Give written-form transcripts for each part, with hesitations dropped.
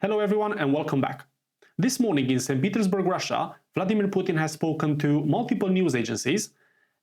Hello everyone and welcome back. This morning in St. Petersburg, Russia, Vladimir Putin has spoken to multiple news agencies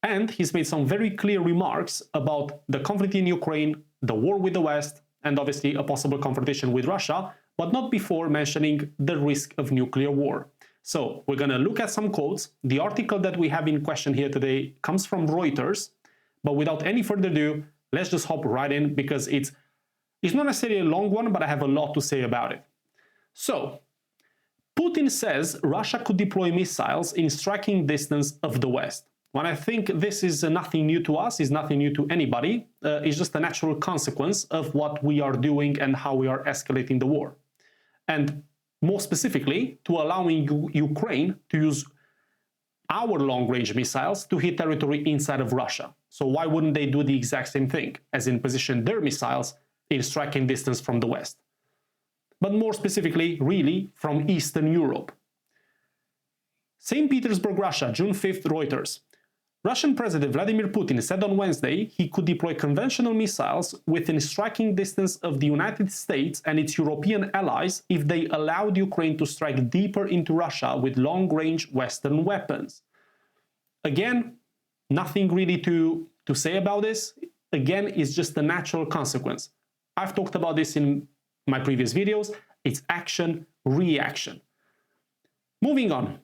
and he's made some very clear remarks about the conflict in Ukraine, the war with the West, and obviously a possible confrontation with Russia, but not before mentioning the risk of nuclear war. So we're going to look at some quotes. The article that we have in question here today comes from Reuters, but without any further ado, let's just hop right in because it's not necessarily a long one, but I have a lot to say about it. So, Putin says Russia could deploy missiles in striking distance of the West. When I think this is nothing new to us, is nothing new to anybody, it's just a natural consequence of what we are doing and how we are escalating the war. And more specifically, to allowing Ukraine to use our long-range missiles to hit territory inside of Russia. So why wouldn't they do the exact same thing, as in position their missiles in striking distance from the West? But more specifically, really, from Eastern Europe. St. Petersburg, Russia, June 5th, Reuters. Russian President Vladimir Putin said on Wednesday he could deploy conventional missiles within striking distance of the United States and its European allies if they allowed Ukraine to strike deeper into Russia with long-range Western weapons. Again, nothing really to say about this. Again, it's just a natural consequence. I've talked about this in my previous videos. It's action, reaction. Moving on.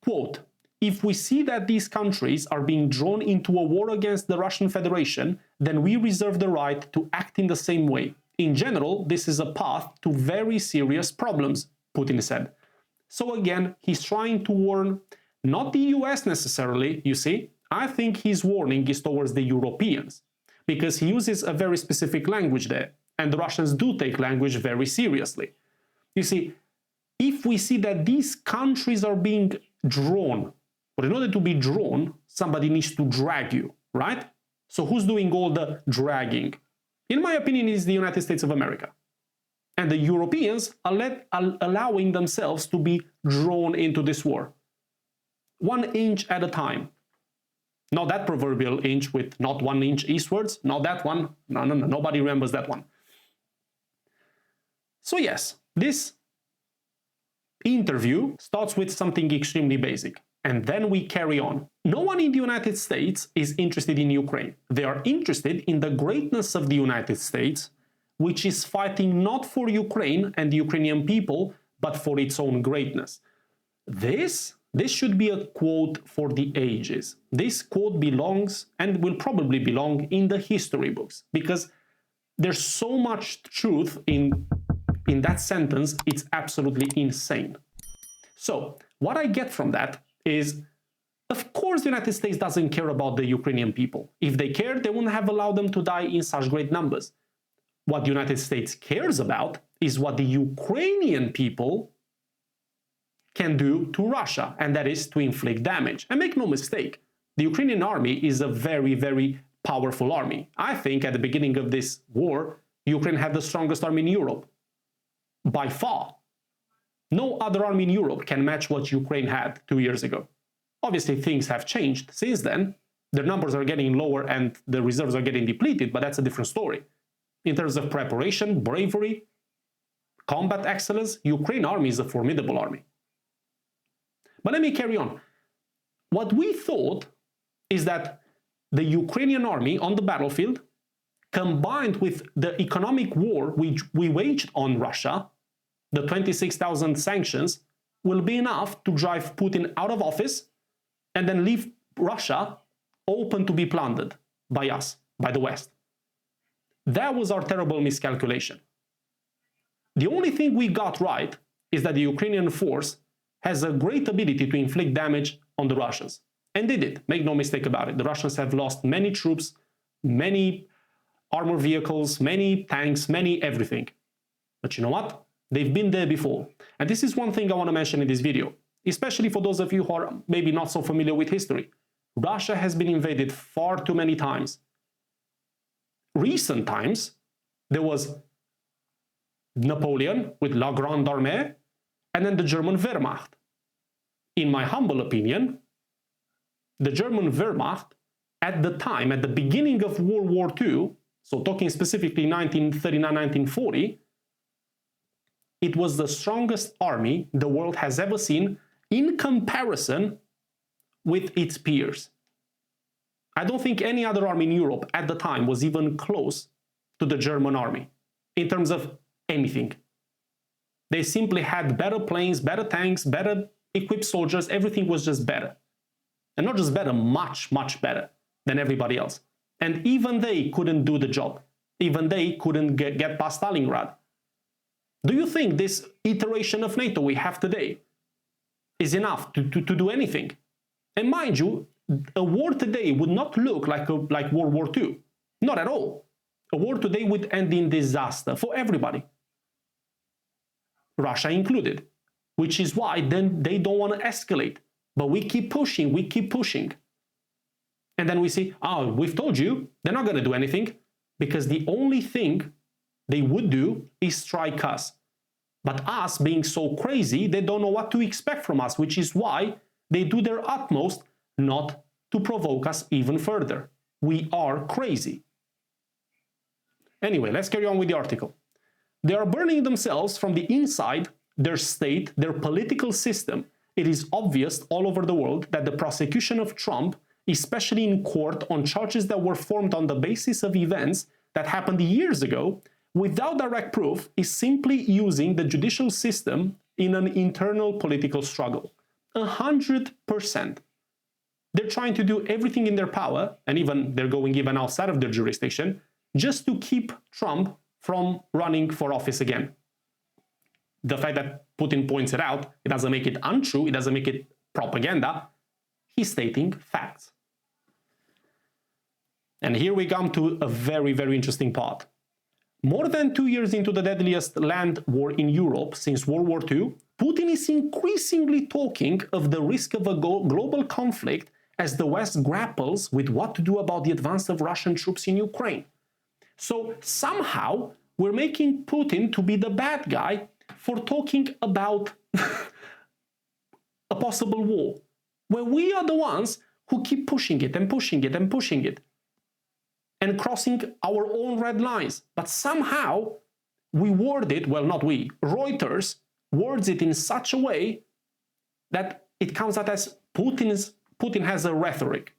Quote, if we see that these countries are being drawn into a war against the Russian Federation, then we reserve the right to act in the same way. In general, this is a path to very serious problems, Putin said. So again, he's trying to warn not the US necessarily, you see. I think his warning is towards the Europeans, because he uses a very specific language there. And the Russians do take language very seriously. You see, if we see that these countries are being drawn, but in order to be drawn, somebody needs to drag you, right? So who's doing all the dragging? In my opinion, it's the United States of America. And the Europeans are allowing themselves to be drawn into this war. 1 inch at a time. Not that proverbial inch with not 1 inch eastwards, not that one. No, nobody remembers that one. So yes, this interview starts with something extremely basic, and then we carry on. No one in the United States is interested in Ukraine. They are interested in the greatness of the United States, which is fighting not for Ukraine and the Ukrainian people, but for its own greatness. This should be a quote for the ages. This quote belongs and will probably belong in the history books, because there's so much truth in that sentence, it's absolutely insane. So, what I get from that is, of course the United States doesn't care about the Ukrainian people. If they cared, they wouldn't have allowed them to die in such great numbers. What the United States cares about is what the Ukrainian people can do to Russia, and that is to inflict damage. And make no mistake, the Ukrainian army is a very, very powerful army. I think at the beginning of this war, Ukraine had the strongest army in Europe. By far. No other army in Europe can match what Ukraine had 2 years ago. Obviously, things have changed since then. Their numbers are getting lower and the reserves are getting depleted, but that's a different story. In terms of preparation, bravery, combat excellence, Ukraine army is a formidable army. But let me carry on. What we thought is that the Ukrainian army on the battlefield, combined with the economic war which we waged on Russia, the 26,000 sanctions, will be enough to drive Putin out of office and then leave Russia open to be plundered by us, by the West. That was our terrible miscalculation. The only thing we got right is that the Ukrainian force has a great ability to inflict damage on the Russians. And they did, make no mistake about it. The Russians have lost many troops, many armored vehicles, many tanks, many everything. But you know what? They've been there before. And this is one thing I want to mention in this video, especially for those of you who are maybe not so familiar with history. Russia has been invaded far too many times. Recent times, there was Napoleon with La Grande Armée, and then the German Wehrmacht. In my humble opinion, the German Wehrmacht, at the time, at the beginning of World War II, so talking specifically 1939-1940, it was the strongest army the world has ever seen in comparison with its peers. I don't think any other army in Europe at the time was even close to the German army in terms of anything. They simply had better planes, better tanks, better equipped soldiers. Everything was just better. And not just better, much, much better than everybody else. And even they couldn't do the job. Even they couldn't get past Stalingrad. Do you think this iteration of NATO we have today is enough to do anything? And mind you, a war today would not look like World War II. Not at all. A war today would end in disaster for everybody. Russia included. Which is why then they don't want to escalate. But we keep pushing, we keep pushing. And then we see, oh, we've told you, they're not going to do anything. Because the only thing they would do is strike us. But us being so crazy, they don't know what to expect from us, which is why they do their utmost not to provoke us even further. We are crazy. Anyway, let's carry on with the article. They are burning themselves from the inside, their state, their political system. It is obvious all over the world that the prosecution of Trump, especially in court on charges that were formed on the basis of events that happened years ago, without direct proof, is simply using the judicial system in an internal political struggle. 100%. They're trying to do everything in their power, and even they're going even outside of their jurisdiction, just to keep Trump from running for office again. The fact that Putin points it out, it doesn't make it untrue, it doesn't make it propaganda. He's stating facts. And here we come to a very, very interesting part. More than 2 years into the deadliest land war in Europe since World War II, Putin is increasingly talking of the risk of a global conflict as the West grapples with what to do about the advance of Russian troops in Ukraine. So somehow we're making Putin to be the bad guy for talking about a possible war, where we are the ones who keep pushing it and pushing it and pushing it and crossing our own red lines. But somehow we word it, well, not we, Reuters words it in such a way that it comes out as Putin has a rhetoric.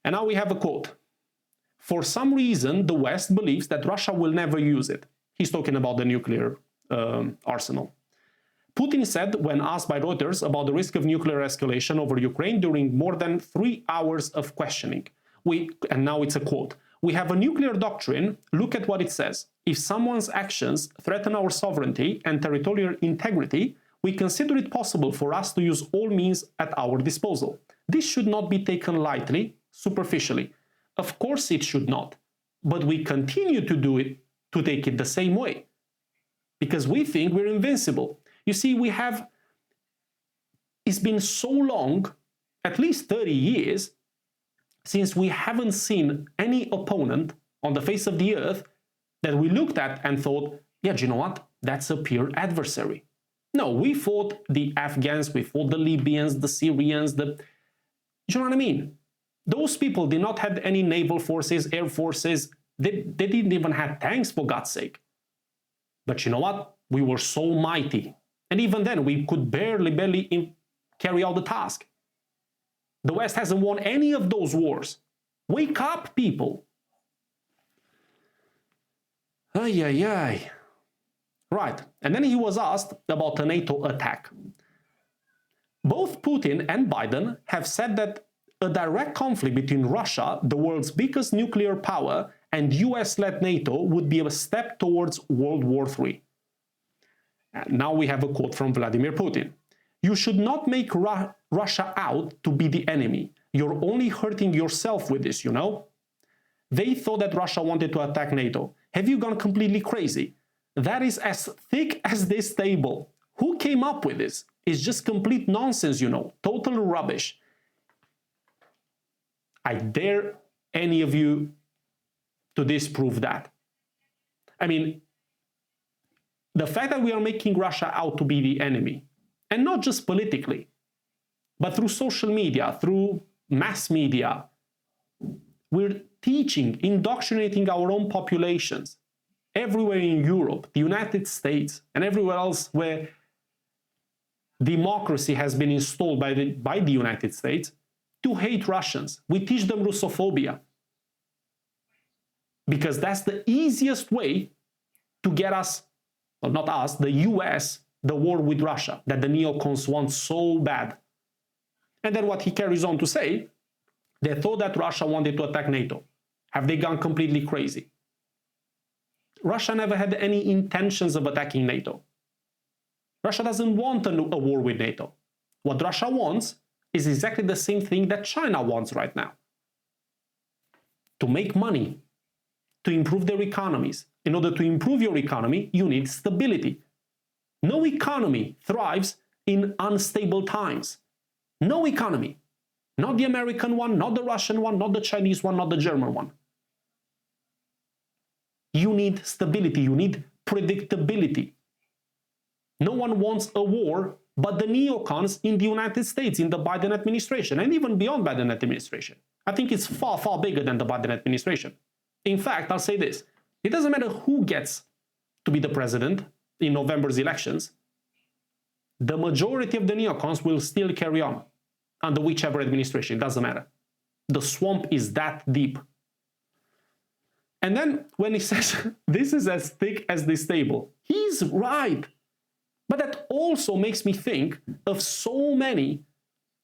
And now we have a quote. For some reason, the West believes that Russia will never use it. He's talking about the nuclear arsenal. Putin said, when asked by Reuters about the risk of nuclear escalation over Ukraine during more than 3 hours of questioning. And now it's a quote. We have a nuclear doctrine. Look at what it says. If someone's actions threaten our sovereignty and territorial integrity, we consider it possible for us to use all means at our disposal. This should not be taken lightly, superficially. Of course it should not. But we continue to do it, to take it the same way. Because we think we're invincible. You see, it's been so long, at least 30 years, since we haven't seen any opponent on the face of the earth that we looked at and thought, yeah, do you know what? That's a pure adversary. No, we fought the Afghans, we fought the Libyans, the Syrians, do you know what I mean? Those people did not have any naval forces, air forces. They didn't even have tanks, for God's sake. But you know what? We were so mighty. And even then, we could barely carry out the task. The West hasn't won any of those wars. Wake up, people. Ay, ay, ay. Right. And then he was asked about a NATO attack. Both Putin and Biden have said that a direct conflict between Russia, the world's biggest nuclear power, and US-led NATO would be a step towards World War III. And now we have a quote from Vladimir Putin. You should not make Russia out to be the enemy. You're only hurting yourself with this, you know? They thought that Russia wanted to attack NATO. Have you gone completely crazy? That is as thick as this table. Who came up with this? It's just complete nonsense, you know. Total rubbish. I dare any of you to disprove that. I mean, the fact that we are making Russia out to be the enemy, and not just politically, but through social media, through mass media, we're teaching, indoctrinating our own populations everywhere in Europe, the United States, and everywhere else where democracy has been installed by the United States, to hate Russians. We teach them Russophobia. Because that's the easiest way to get us, well, not us, the US, the war with Russia, that the neocons want so bad. And then what he carries on to say, they thought that Russia wanted to attack NATO. Have they gone completely crazy? Russia never had any intentions of attacking NATO. Russia doesn't want a war with NATO. What Russia wants is exactly the same thing that China wants right now. To make money, to improve their economies. In order to improve your economy, you need stability. No economy thrives in unstable times. No economy. Not the American one, not the Russian one, not the Chinese one, not the German one. You need stability, you need predictability. No one wants a war but the neocons in the United States, in the Biden administration, and even beyond Biden administration. I think it's far, far bigger than the Biden administration. In fact, I'll say this. It doesn't matter who gets to be the president in November's elections. The majority of the neocons will still carry on under whichever administration. It doesn't matter. The swamp is that deep. And then when he says, this is as thick as this table, he's right. But that also makes me think of so many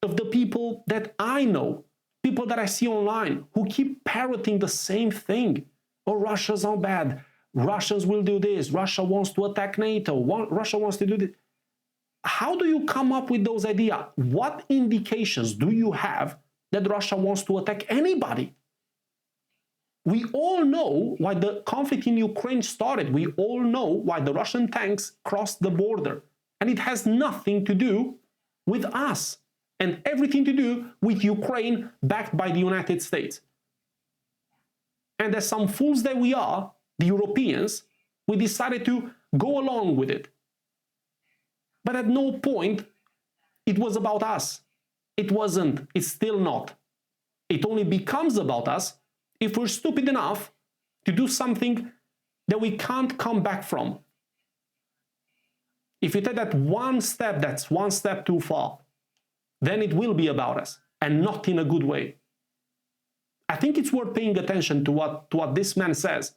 of the people that I know, people that I see online, who keep parroting the same thing. Oh, Russia's all bad. Russians will do this. Russia wants to attack NATO. Russia wants to do this. How do you come up with those ideas? What indications do you have that Russia wants to attack anybody? We all know why the conflict in Ukraine started. We all know why the Russian tanks crossed the border. And it has nothing to do with us and everything to do with Ukraine backed by the United States. And as some fools that we are, the Europeans, we decided to go along with it. But at no point it was about us. It wasn't. It's still not. It only becomes about us if we're stupid enough to do something that we can't come back from. If you take that one step, that's one step too far, then it will be about us, and not in a good way. I think it's worth paying attention to what this man says.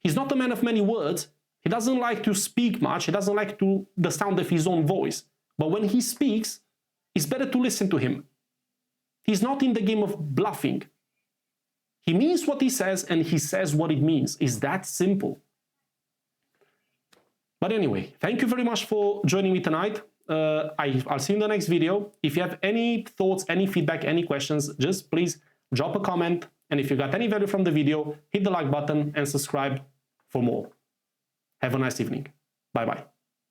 He's not a man of many words. He doesn't like to speak much. He doesn't like the sound of his own voice. But when he speaks, it's better to listen to him. He's not in the game of bluffing. He means what he says, and he says what it means. It's that simple. But anyway, thank you very much for joining me tonight. I'll see you in the next video. If you have any thoughts, any feedback, any questions, just please drop a comment. And if you got any value from the video, hit the like button and subscribe for more. Have a nice evening. Bye-bye.